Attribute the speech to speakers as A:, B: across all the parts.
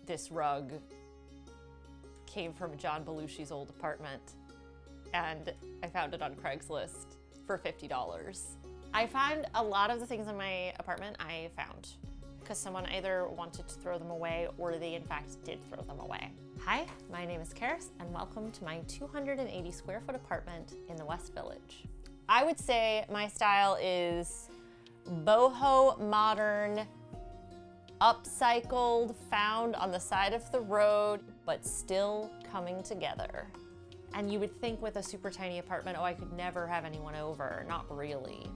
A: This rug came from John Belushi's old apartment, and I found it on Craigslist for $50. I found a lot of the things in my apartment I found because someone either wanted to throw them away or they in fact did throw them away. Hi, my name is Karis and welcome to my 280 square foot apartment in the West Village. I would say my style is boho modern, upcycled, found on the side of the road, but still coming together. And you would think with a super tiny apartment, oh, I could never have anyone over. Not really,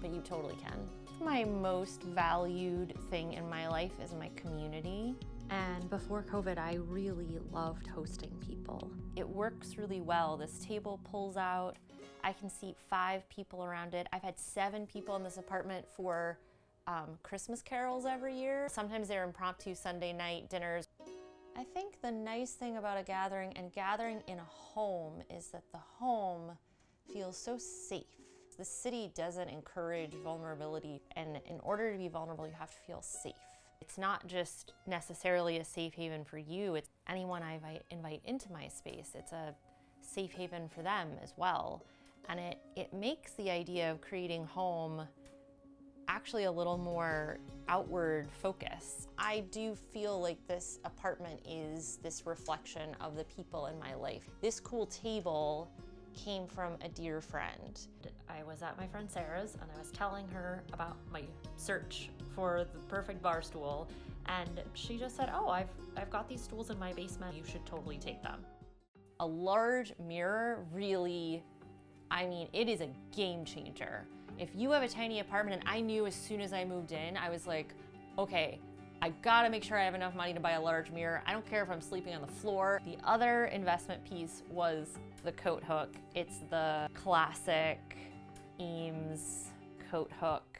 A: but you totally can. My most valued thing in my life is my community. And before COVID, I really loved hosting people. It works really well. This table pulls out. I can seat 5 people around it. I've had 7 people in this apartment for Christmas carols every year. Sometimes they're impromptu Sunday night dinners. I think the nice thing about a gathering and gathering in a home is that the home feels so safe. The city doesn't encourage vulnerability, and in order to be vulnerable, you have to feel safe. It's not just necessarily a safe haven for you, it's anyone I invite into my space. It's a safe haven for them as well. And it makes the idea of creating home actually a little more outward focused. I do feel like this apartment is this reflection of the people in my life. This cool table came from a dear friend. I was at my friend Sarah's and I was telling her about my search for the perfect bar stool, and she just said, oh, I've got these stools in my basement, you should totally take them. A large mirror really, I mean, it is a game changer. If you have a tiny apartment, and I knew as soon as I moved in, I was like, okay, I gotta make sure I have enough money to buy a large mirror. I don't care if I'm sleeping on the floor. The other investment piece was the coat hook. It's the classic Eames coat hook.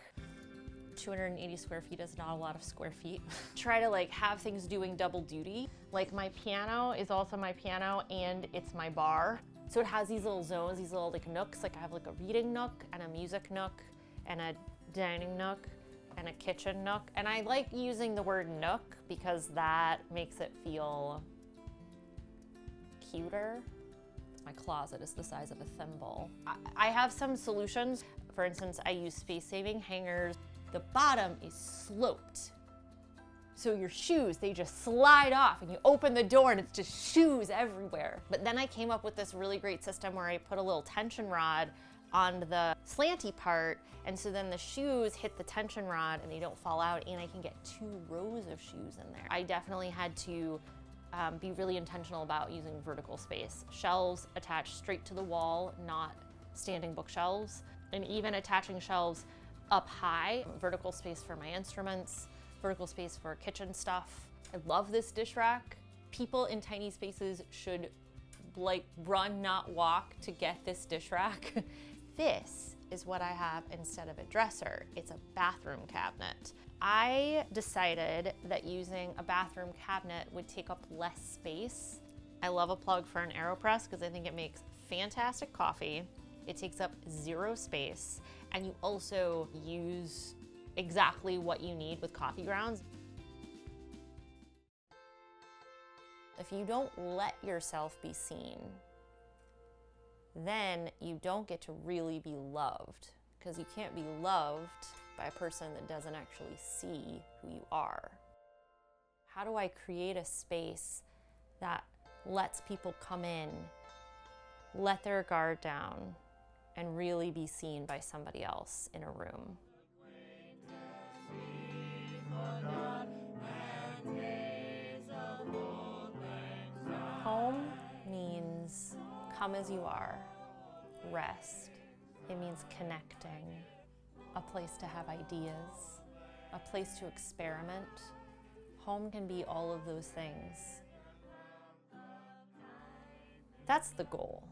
A: 280 square feet is not a lot of square feet. Try to like have things doing double duty. Like my piano is also my piano and it's my bar. So it has these little zones, these little like nooks. Like I have like a reading nook and a music nook and a dining nook and a kitchen nook. And I like using the word nook because that makes it feel cuter. My closet is the size of a thimble. I have some solutions. For instance, I use space-saving hangers. The bottom is sloped. So your shoes, they just slide off and you open the door and it's just shoes everywhere. But then I came up with this really great system where I put a little tension rod on the slanty part, and so then the shoes hit the tension rod and they don't fall out, and I can get 2 rows of shoes in there. I definitely had to be really intentional about using vertical space. Shelves attached straight to the wall, not standing bookshelves, and even attaching shelves up high. Vertical space for my instruments, vertical space for kitchen stuff. I love this dish rack. People in tiny spaces should like run, not walk to get this dish rack. This is what I have instead of a dresser. It's a bathroom cabinet. I decided that using a bathroom cabinet would take up less space. I love a plug for an AeroPress because I think it makes fantastic coffee. It takes up 0 space, and you also use exactly what you need with coffee grounds. If you don't let yourself be seen, then you don't get to really be loved, because you can't be loved by a person that doesn't actually see who you are. How do I create a space that lets people come in, let their guard down, and really be seen by somebody else in a room? Home means come as you are, rest. It means connecting, a place to have ideas, a place to experiment. Home can be all of those things. That's the goal.